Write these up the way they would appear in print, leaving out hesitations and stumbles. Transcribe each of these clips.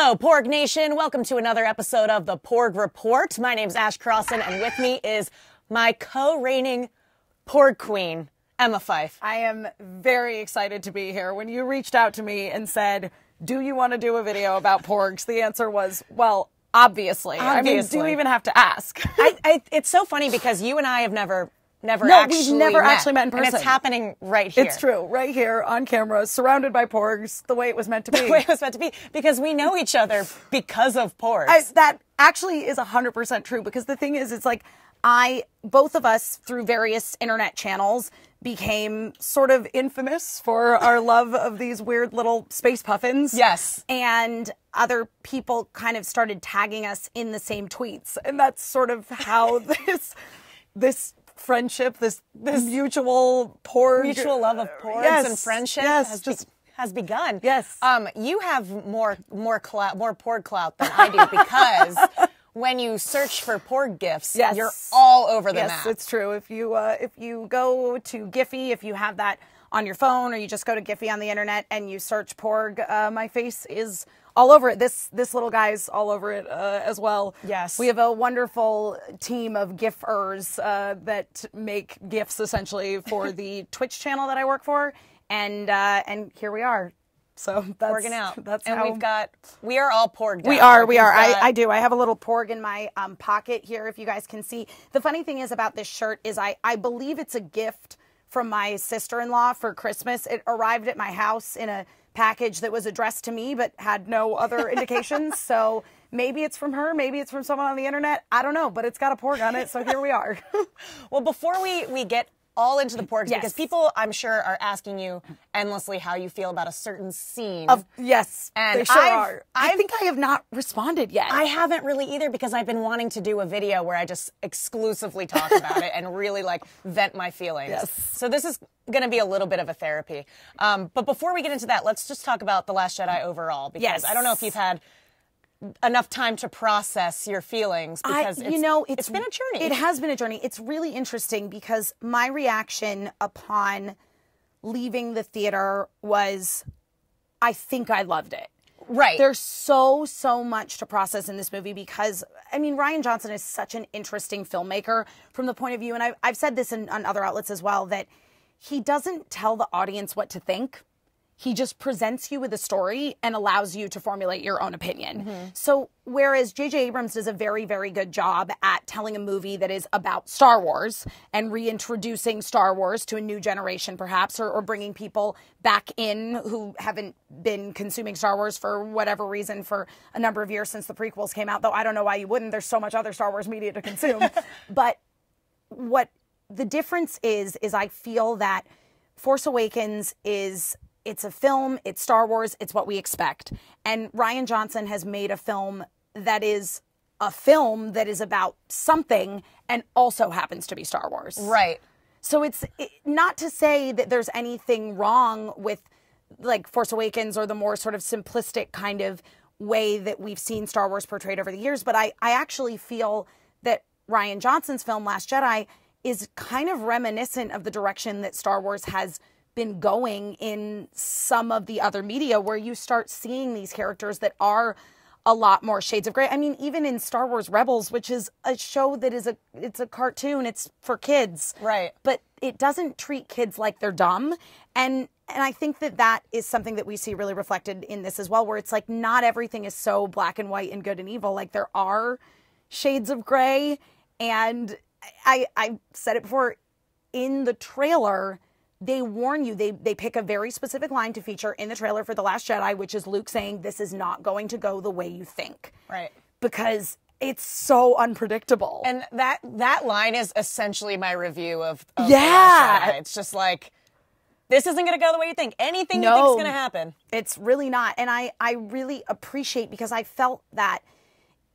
Hello, Porg Nation. Welcome to another episode of the Porg Report. My name's Ash Crossan, and with me is my co-reigning Porg Queen, Emma Fyffe. I am very excited to be here. When you reached out to me and said, do you want to do a video about Porgs? The answer was, well, obviously. I mean, do you even have to ask? It's so funny because you and I have never we've never actually met in person. And it's happening right here. It's true. Right here on camera, surrounded by Porgs, the way it was meant to be. The way it was meant to be. Because we know each other because of Porgs. That actually is 100% true, because the thing is, it's like, both of us, through various internet channels, became sort of infamous for our love of these weird little space puffins. Yes. And other people kind of started tagging us in the same tweets. And that's sort of how this friendship, this mutual love of Porgs and friendship has begun. Yes. You have more Porg clout than I do, because when you search for Porg gifs, you're all over the map. Yes, it's true. If you go to Giphy, if you have that on your phone, or you just go to Giphy on the internet and you search Porg, my face is all over it. This little guy's all over it as well. Yes. We have a wonderful team of gifers that make gifs essentially for the Twitch channel that I work for, and here we are. So that's Porging out. That's and how we are all Porged out. We are. I do. I have a little Porg in my pocket here, if you guys can see. The funny thing is about this shirt is I believe it's a gift from my sister-in-law for Christmas. It arrived at my house in a package that was addressed to me but had no other indications. So maybe it's from her, maybe it's from someone on the internet. I don't know, but it's got a Porg on it, so here we are. Well, before we get all into the Porgs, because people, I'm sure, are asking you endlessly how you feel about a certain scene. Yes, and they sure are. I think I have not responded yet. I haven't really either, because I've been wanting to do a video where I just exclusively talk about it and really vent my feelings. Yes. So this is going to be a little bit of a therapy. But before we get into that, let's just talk about The Last Jedi overall, because I don't know if you've had enough time to process your feelings, because it's been a journey. It has been a journey. It's really interesting, because my reaction upon leaving the theater was, I think I loved it. Right. There's so much to process in this movie, because, I mean, Rian Johnson is such an interesting filmmaker from the point of view, and I've said this on other outlets as well, that he doesn't tell the audience what to think. He just presents you with a story and allows you to formulate your own opinion. Mm-hmm. So whereas J.J. Abrams does a very, very good job at telling a movie that is about Star Wars and reintroducing Star Wars to a new generation, perhaps, or bringing people back in who haven't been consuming Star Wars for whatever reason for a number of years since the prequels came out, though I don't know why you wouldn't. There's so much other Star Wars media to consume. But what the difference is I feel that Force Awakens it's a film, it's Star Wars, it's what we expect. And Rian Johnson has made a film that is about something and also happens to be Star Wars. Right. So it's not to say that there's anything wrong with Force Awakens or the more sort of simplistic kind of way that we've seen Star Wars portrayed over the years, but I actually feel that Rian Johnson's film Last Jedi is kind of reminiscent of the direction that Star Wars has been going in some of the other media, where you start seeing these characters that are a lot more shades of gray. I mean, even in Star Wars Rebels, which is a show that it's a cartoon, it's for kids. Right. But it doesn't treat kids like they're dumb. And I think that is something that we see really reflected in this as well, where it's not everything is so black and white and good and evil. There are shades of gray. And I said it before, in the trailer, they warn you, they pick a very specific line to feature in the trailer for The Last Jedi, which is Luke saying, this is not going to go the way you think. Right. Because it's so unpredictable. And that line is essentially my review of The Last Jedi. It's just this isn't going to go the way you think. Anything you think is going to happen. It's really not. And I really appreciate, because I felt that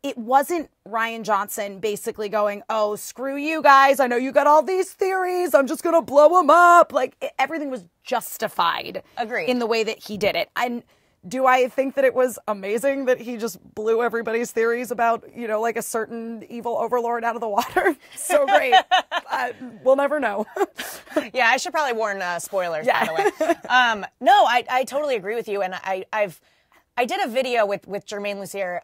it wasn't Rian Johnson basically going, oh, screw you guys. I know you got all these theories. I'm just going to blow them up. Everything was justified. Agreed. In the way that he did it. And do I think that it was amazing that he just blew everybody's theories about, a certain evil overlord out of the water? So great. We'll never know. Yeah, I should probably warn spoilers, by the way. No, I totally agree with you. And I did a video with Jermaine Lucier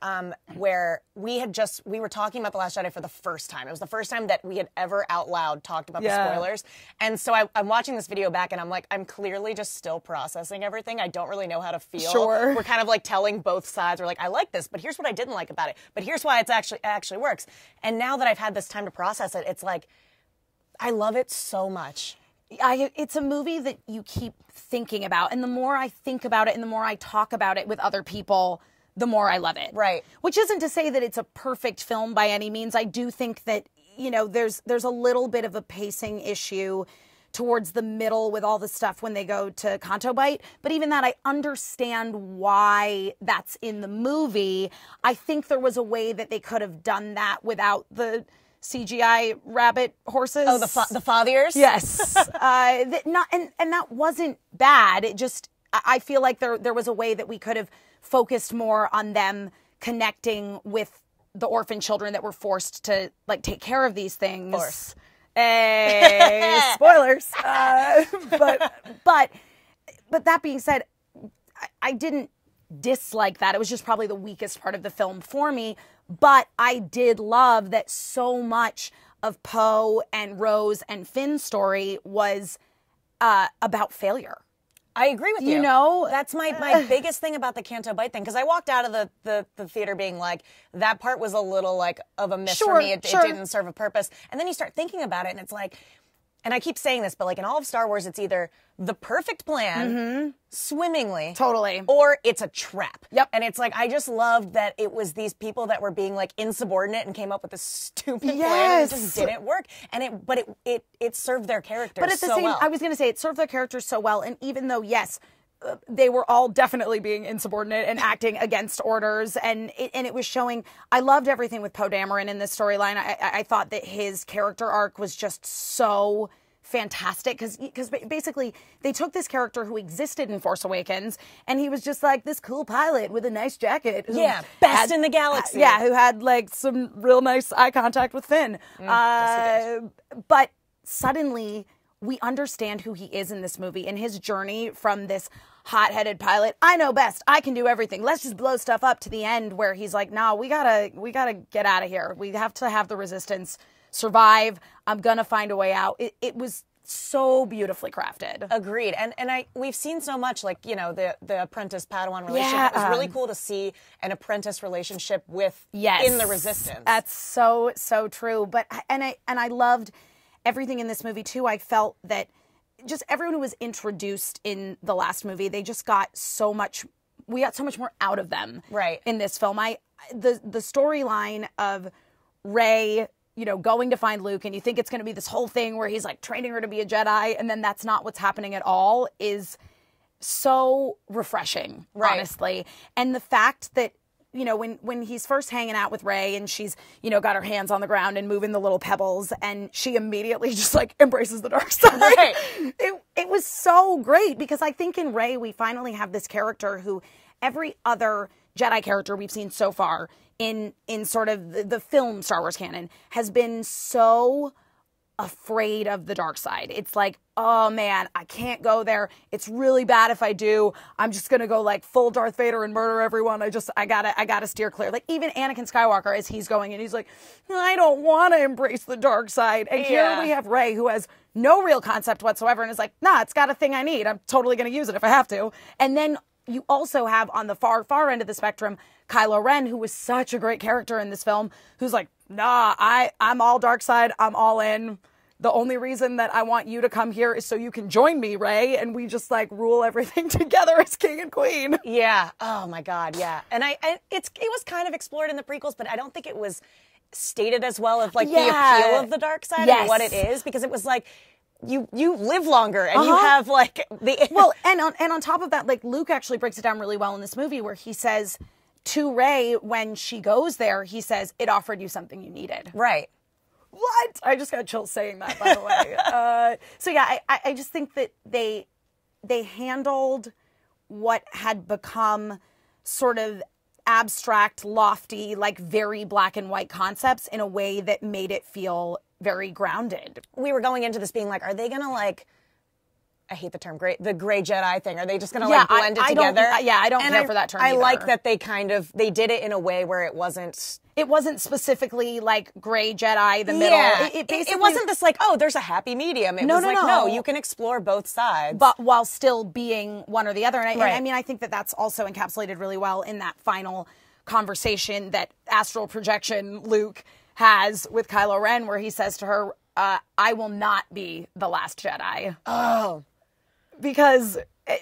where we were talking about The Last Jedi for the first time. It was the first time that we had ever out loud talked about the spoilers. And so I'm watching this video back and I'm like, I'm clearly just still processing everything. I don't really know how to feel. Sure. We're kind of like telling both sides. We're like, I like this, but here's what I didn't like about it. But here's why it actually works. And now that I've had this time to process it, it's like, I love it so much. It's a movie that you keep thinking about. And the more I think about it and the more I talk about it with other people, the more I love it. Right. Which isn't to say that it's a perfect film by any means. I do think that, there's a little bit of a pacing issue towards the middle with all the stuff when they go to Canto Bight. But even that, I understand why that's in the movie. I think there was a way that they could have done that without the CGI rabbit horses. Oh, the fathiers? Yes. And that wasn't bad. It just, I feel like there was a way that we could have focused more on them connecting with the orphan children that were forced to take care of these things. Of course. Hey, spoilers. But that being said, I didn't dislike that. It was just probably the weakest part of the film for me. But I did love that so much of Poe and Rose and Finn's story was about failure. I agree with you. That's my biggest thing about the Canto Bight thing, because I walked out of the theater being like, that part was a little of a miss for me. It didn't serve a purpose. And then you start thinking about it and it's like, and I keep saying this, but in all of Star Wars, it's either the perfect plan, swimmingly. Totally. Or it's a trap. Yep. And it's like, I just loved that it was these people that were being insubordinate and came up with this stupid plan and it just didn't work. And it served their characters but at the same, well. I was going to say, it served their characters so well. And even though, yes, they were all definitely being insubordinate and acting against orders. And it was showing, I loved everything with Poe Dameron in this storyline. I thought that his character arc was just so fantastic because basically they took this character who existed in Force Awakens and he was just this cool pilot with a nice jacket. Best in the galaxy. Who had some real nice eye contact with Finn. But suddenly we understand who he is in this movie and his journey from this hot-headed pilot. I know best. I can do everything. Let's just blow stuff up to the end where he's like, no, we gotta get out of here. We have to have the resistance survive. I'm gonna find a way out. It was so beautifully crafted. Agreed. And we've seen so much the apprentice Padawan relationship. It was really cool to see an apprentice relationship in the resistance. That's so true. But I loved everything in this movie too. I felt that just everyone who was introduced in the last movie, they just got so much. We got so much more out of them. Right. In this film, the storyline of Rey, going to find Luke, and you think it's going to be this whole thing where he's training her to be a Jedi, and then that's not what's happening at all, is so refreshing, honestly. And the fact that when he's first hanging out with Rey and she's, got her hands on the ground and moving the little pebbles and she immediately just embraces the dark side. Right. It was so great because I think in Rey we finally have this character who every other Jedi character we've seen so far in sort of the film Star Wars canon has been so afraid of the dark side. It's oh man, I can't go there. It's really bad if I do. I'm just gonna go full Darth Vader and murder everyone. I gotta steer clear. Even Anakin Skywalker, as he's going and he's like, I don't want to embrace the dark side. And here we have Rey, who has no real concept whatsoever, and is nah, it's got a thing I need. I'm totally gonna use it if I have to. And then you also have on the far end of the spectrum, Kylo Ren, who was such a great character in this film, who's nah, I'm all dark side. I'm all in. The only reason that I want you to come here is so you can join me, Rey, and we just rule everything together as king and queen. Yeah. Oh my God. Yeah. And it was kind of explored in the prequels, but I don't think it was stated as well of the appeal of the dark side and what it is, because it was you live longer and you have the well, and on top of that, Luke actually breaks it down really well in this movie where he says to Rey when she goes there, he says it offered you something you needed. Right. What? I just got chills saying that, by the way. So yeah, I just think that they handled what had become sort of abstract, lofty, very black and white concepts in a way that made it feel very grounded. We were going into this being are they gonna I hate the term the gray Jedi thing. Are they just going to like blend it together? I don't care for that term either. I like that they did it in a way where it wasn't specifically like gray Jedi, the middle. Yeah. It wasn't this like, oh, there's a happy medium. It was like, no, you can explore both sides. But while still being one or the other. And I mean, I think that that's also encapsulated really well in that final conversation that astral projection Luke has with Kylo Ren, where he says to her, I will not be the last Jedi. Oh.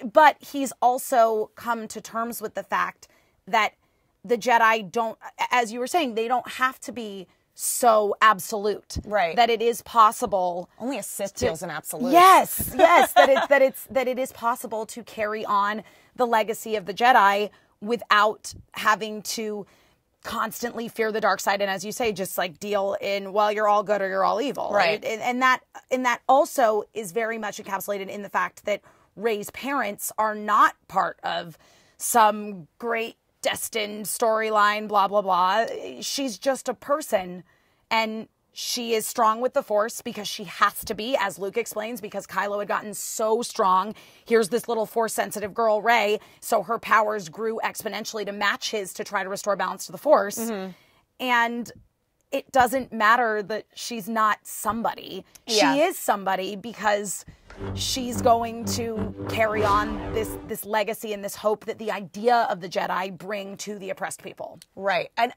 But he's also come to terms with the fact that the Jedi don't, as you were saying, they don't have to be so absolute. Right. That it is possible. Only a Sith feels an absolute. Yes. that it is possible to carry on the legacy of the Jedi without having to constantly fear the dark side, and as you say, just like deal in, well, you're all good or you're all evil, right? And that also is very much encapsulated in the fact that Rey's parents are not part of some great destined storyline, blah blah blah. She's just a person, and she is strong with the Force because she has to be, as Luke explains, because Kylo had gotten so strong. Here's this little Force-sensitive girl, Rey, so her powers grew exponentially to match his to try to restore balance to the Force. Mm-hmm. And it doesn't matter that she's not somebody. Yeah. She is somebody because she's going to carry on this legacy and this hope that the idea of the Jedi bring to the oppressed people. Right. And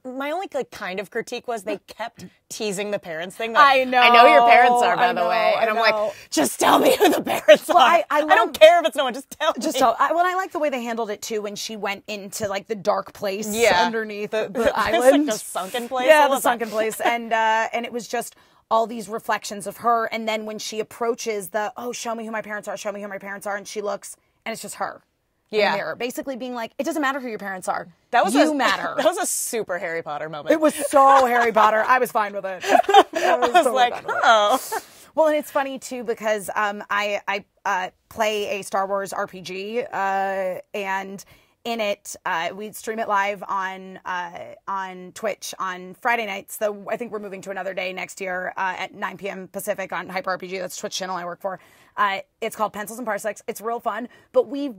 my only like kind of critique was they kept teasing the parents thing. Like, I know who your parents are, by the way. And I'm like, just tell me who the parents are. I don't care if it's no one. Just tell me. I like the way they handled it too when she went into like the dark place underneath the island. Like the sunken place. Yeah, the sunken place. And it was just all these reflections of her, and then when she approaches show me who my parents are, and she looks, and it's just her in the mirror, basically being like, it doesn't matter who your parents are. You matter. That was a super Harry Potter moment. It was so Harry Potter. I was fine with it. I was like, oh. Well, and it's funny too because I play a Star Wars RPG, and in it, we stream it live on Twitch on Friday nights. Though I think we're moving to another day next year at 9 p.m. Pacific on Hyper RPG. That's the Twitch channel I work for. It's called Pencils and Parsecs. It's real fun. But we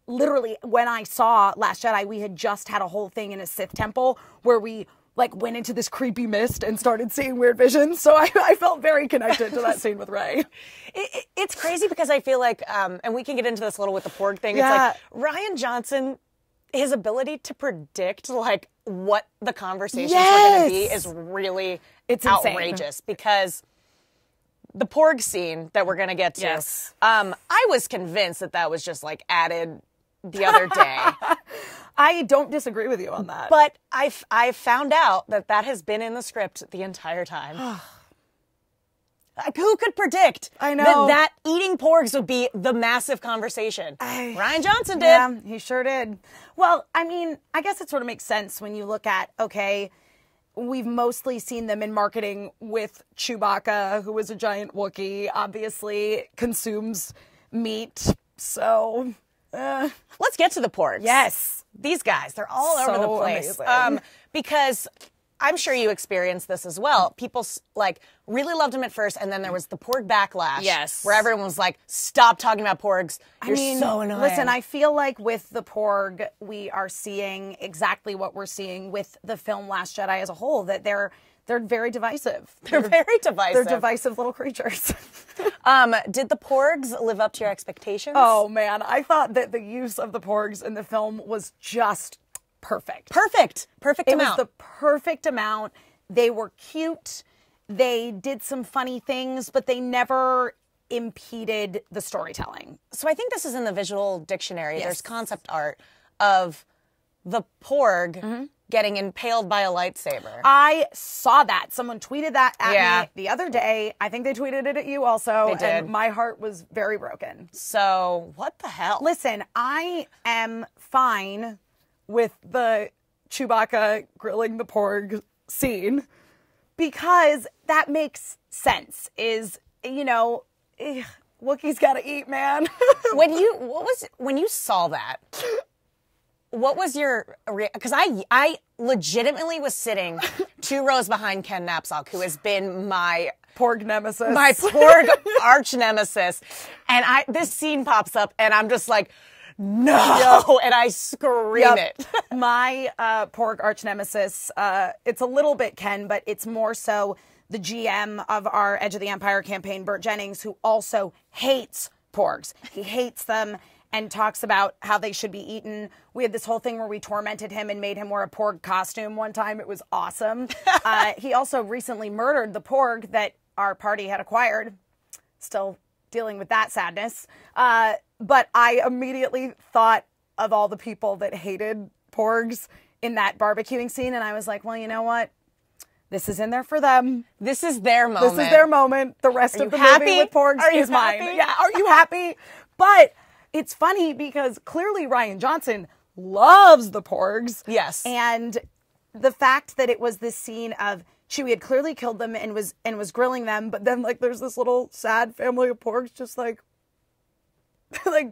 literally, when I saw Last Jedi, we had just had a whole thing in a Sith temple where we like went into this creepy mist and started seeing weird visions. So I felt very connected to that scene with Rey. It's crazy because I feel like, and we can get into this a little with the Porg thing. Yeah. It's like Rian Johnson, his ability to predict like what the conversations are going to be is really outrageous. Because the Porg scene that we're going to get to, I was convinced that was just like added the other day. I don't disagree with you on that. But I found out that has been in the script the entire time. Like, who could predict that eating porgs would be the massive conversation? Rian Johnson did. Yeah, he sure did. Well, I mean, I guess it sort of makes sense when you look at, okay, we've mostly seen them in marketing with Chewbacca, who is a giant Wookiee, obviously consumes meat, so... Let's get to the Porgs. Yes. These guys, they're all over the place. Because I'm sure you experienced this as well. People like really loved them at first, and then there was the Porg backlash. Yes. Where everyone was like, stop talking about Porgs. You're so annoying. Listen, I feel like with the Porg, we are seeing exactly what we're seeing with the film Last Jedi as a whole, that they're very divisive. They're very divisive. They're divisive little creatures. Did the Porgs live up to your expectations? Oh, man. I thought that the use of the Porgs in the film was just perfect. Perfect amount. It was the perfect amount. They were cute. They did some funny things, but they never impeded the storytelling. So I think this is in the visual dictionary. Yes. There's concept art of the Porg getting impaled by a lightsaber. I saw that. Someone tweeted that at me the other day. I think they tweeted it at you also. They did. And my heart was very broken. So, what the hell? Listen, I am fine with the Chewbacca grilling the Porg scene because that makes sense. Wookiees gotta eat, man. When you saw that, what was your reaction? Because I legitimately was sitting 2 rows behind Ken Knapsack, who has been my Porg nemesis. My Porg arch nemesis. And this scene pops up and I'm just like, no, and I scream it. My Porg arch nemesis, it's a little bit Ken, but it's more so the GM of our Edge of the Empire campaign, Burt Jennings, who also hates Porgs. He hates them and talks about how they should be eaten. We had this whole thing where we tormented him and made him wear a Porg costume one time. It was awesome. He also recently murdered the Porg that our party had acquired. Still dealing with that sadness. But I immediately thought of all the people that hated Porgs in that barbecuing scene. And I was like, well, you know what? This is in there for them. This is their moment. This is their moment. The rest of the movie with Porgs is mine. Yeah, are you happy? But it's funny because clearly Rian Johnson loves the Porgs. Yes. And the fact that it was this scene of Chewie had clearly killed them and was grilling them, but then like there's this little sad family of Porgs just like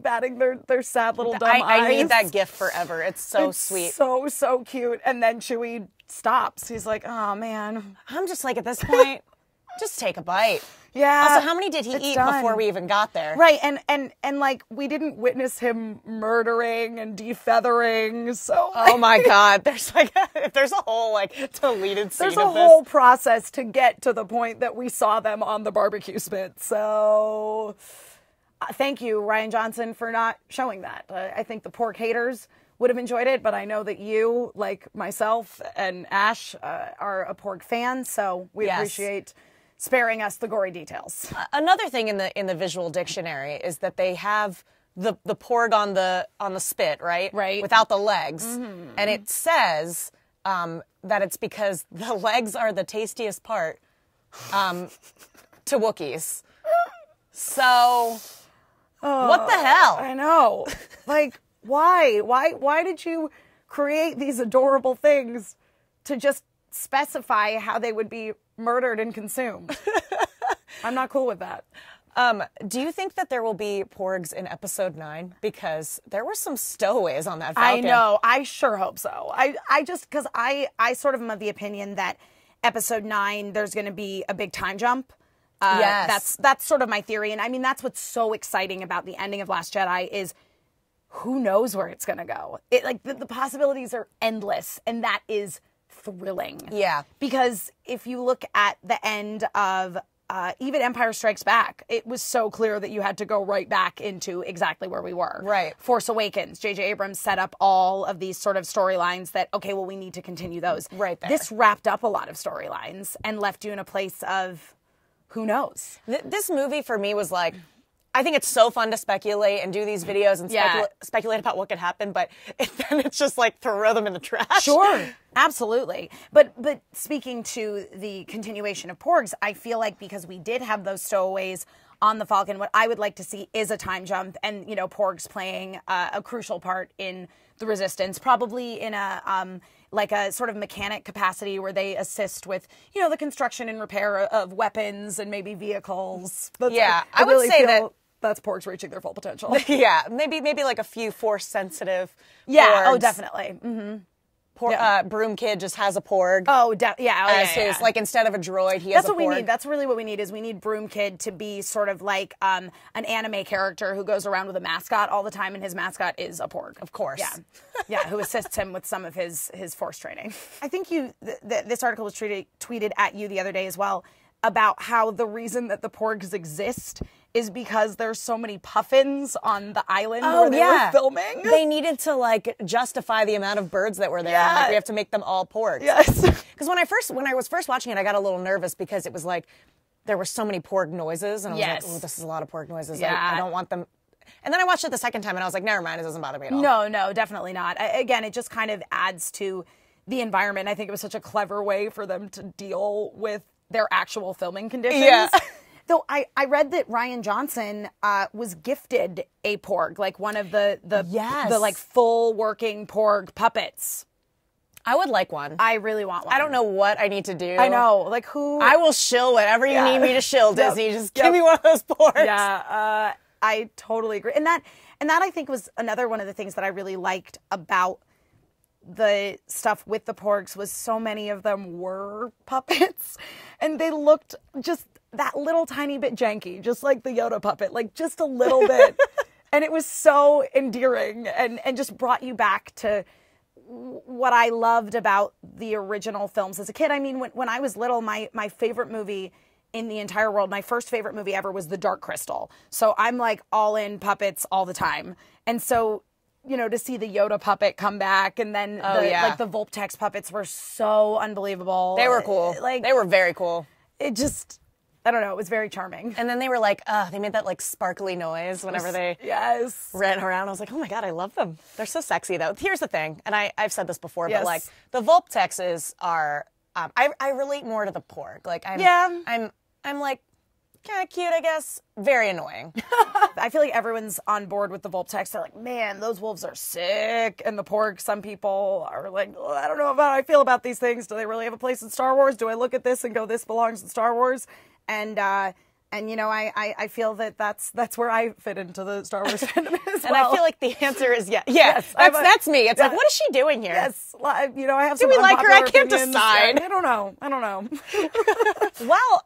batting their sad little dumb eyes. I need that gif forever. It's so sweet. So cute. And then Chewie stops. He's like, oh man. I'm just like, at this point, just take a bite. Yeah. Also, how many did he eat before we even got there? Right. And like we didn't witness him murdering and defeathering. So oh my God. There's a whole deleted scene there's a whole process to get to the point that we saw them on the barbecue spit. So thank you, Rian Johnson, for not showing that. I think the Porg haters would have enjoyed it, but I know that you, like myself and Ash, are a Porg fan, so we appreciate sparing us the gory details. Another thing in the visual dictionary is that they have the Porg on the spit, right? Right. Without the legs, and it says that it's because the legs are the tastiest part to Wookiees. So. What the hell? I know. Like, why? Why did you create these adorable things to just specify how they would be murdered and consumed? I'm not cool with that. Do you think that there will be Porgs in episode 9? Because there were some stowaways on that Falcon. I know. I sure hope so. I just, because I sort of am of the opinion that episode 9, there's going to be a big time jump. Yes. That's sort of my theory. And I mean, that's what's so exciting about the ending of Last Jedi is who knows where it's going to go. The possibilities are endless, and that is thrilling. Yeah. Because if you look at the end of even Empire Strikes Back, it was so clear that you had to go right back into exactly where we were. Right. Force Awakens, J.J. Abrams set up all of these sort of storylines that, okay, well, we need to continue those. Right there. This wrapped up a lot of storylines and left you in a place of who knows? This movie for me was like, I think it's so fun to speculate and do these videos and speculate about what could happen, but then it's just like throw them in the trash. Sure, absolutely. But speaking to the continuation of Porgs, I feel like because we did have those stowaways on the Falcon, what I would like to see is a time jump and, Porgs playing a crucial part in the Resistance, probably in a sort of mechanic capacity where they assist with, the construction and repair of weapons and maybe vehicles. I would say that that's Porgs reaching their full potential. Yeah, maybe like a few force sensitive. Yeah, Porgs. oh, definitely. Mm-hmm. Broom Kid just has a Porg. Oh, his, like instead of a droid, he has a Porg. That's what we need. That's really what we need is we need Broom Kid to be sort of like an anime character who goes around with a mascot all the time, and his mascot is a Porg. Of course. Yeah, who assists him with some of his force training. I think this article was tweeted at you the other day as well about how the reason that the Porgs exist is because there's so many puffins on the island where they were filming. They needed to justify the amount of birds that were there. Yeah. And, we have to make them all Porgs. Yes. Because when I was first watching it, I got a little nervous because it was like there were so many Porg noises, and I was like, "Oh, this is a lot of Porg noises. Yeah. I don't want them." And then I watched it the second time, and I was like, "Never mind. It doesn't bother me at all." No, definitely not. Again, it just kind of adds to the environment. I think it was such a clever way for them to deal with their actual filming conditions. Yeah. Though I read that Rian Johnson was gifted a Porg, like one of the full working Porg puppets. I would like one. I really want one. I don't know what I need to do. I know, like who? I will shill whatever you need me to shill, Disney. Just give me one of those Porgs. Yeah, I totally agree. And that I think was another one of the things that I really liked about the stuff with the Porgs was so many of them were puppets, and they looked just that little tiny bit janky, just like the Yoda puppet, like just a little bit. And it was so endearing and just brought you back to what I loved about the original films as a kid. I mean, when I was little, my favorite movie in the entire world, my first favorite movie ever was The Dark Crystal. So I'm like all in puppets all the time. And so, you know, to see the Yoda puppet come back and then like the Vulptex puppets were so unbelievable. They were cool. Like, they were very cool. It just, I don't know, it was very charming. And then they were like, they made that like sparkly noise whenever they ran around. I was like, oh my God, I love them. They're so sexy though. Here's the thing, and I've said this before, but like the Vulptexes are, I relate more to the Porg. Like I'm like, kind of cute, I guess. Very annoying. I feel like everyone's on board with the Vulptex. They're like, man, those wolves are sick. And the Porg, some people are like, oh, I don't know how I feel about these things. Do they really have a place in Star Wars? Do I look at this and go, this belongs in Star Wars? And you know, I feel that that's where I fit into the Star Wars fandom as well. And I feel like the answer is yes. That's me. It's like, what is she doing here? Yes, you know, I have some unpopular like her? I can't opinions. decide. I don't know. Well,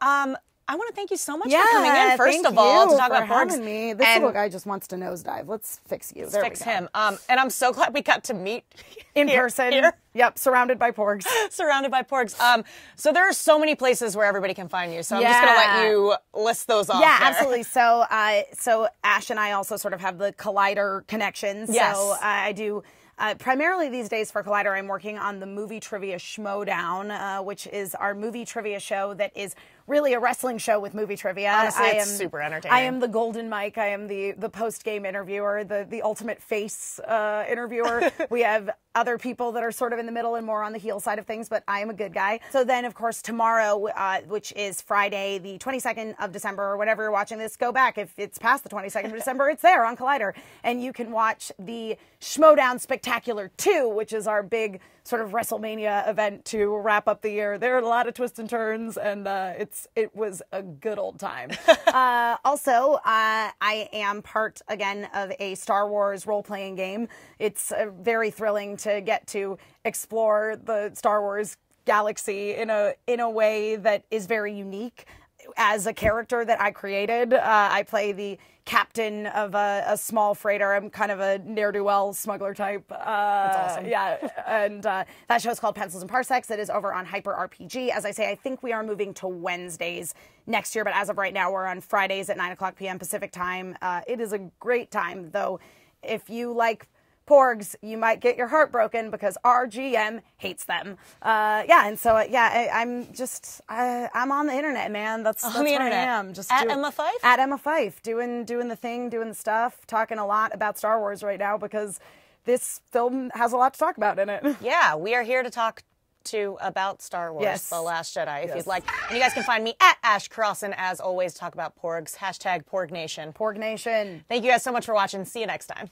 I want to thank you so much for coming in, first of all, to talk about Porgs. Me. This little guy just wants to nosedive. Let's fix you. There Fix him. And I'm so glad we got to meet in person. Here. Yep, surrounded by Porgs. Surrounded by Porgs. So there are so many places where everybody can find you. So I'm just going to let you list those off. Yeah, absolutely. So Ash and I also sort of have the Collider connections. Yes. So I do... primarily these days for Collider, I'm working on the Movie Trivia Schmodown, which is our movie trivia show that is really a wrestling show with movie trivia. Honestly, it's super entertaining. I am the golden mic. I am the post-game interviewer, the ultimate face interviewer. We have other people that are sort of in the middle and more on the heel side of things, but I am a good guy. So then, of course, tomorrow, which is Friday, the 22nd of December, or whenever you're watching this, go back. If it's past the 22nd of December, it's there on Collider. And you can watch the Schmodown Spectacular 2, which is our big sort of WrestleMania event to wrap up the year. There are a lot of twists and turns, and it was a good old time. Also, I am part, again, of a Star Wars role-playing game. It's very thrilling to get to explore the Star Wars galaxy in a way that is very unique. As a character that I created, I play the captain of a small freighter. I'm kind of a ne'er-do-well smuggler type. That's awesome. Yeah, and that show is called Pencils and Parsecs. It is over on Hyper RPG. As I say, I think we are moving to Wednesdays next year, but as of right now, we're on Fridays at 9:00 p.m. Pacific time. It is a great time, though. If you like Porgs, you might get your heart broken because our GM hates them. And so I'm on the internet, man. That's on the where internet. I am. Just at Emma Fyffe? At Emma Fyffe, doing the thing, doing the stuff, talking a lot about Star Wars right now because this film has a lot to talk about in it. Yeah, we are here to talk about Star Wars, The Last Jedi, if you'd like. And you guys can find me at Ash Crossan, as always, talk about Porgs, #PorgNation. Porg Nation. Thank you guys so much for watching. See you next time.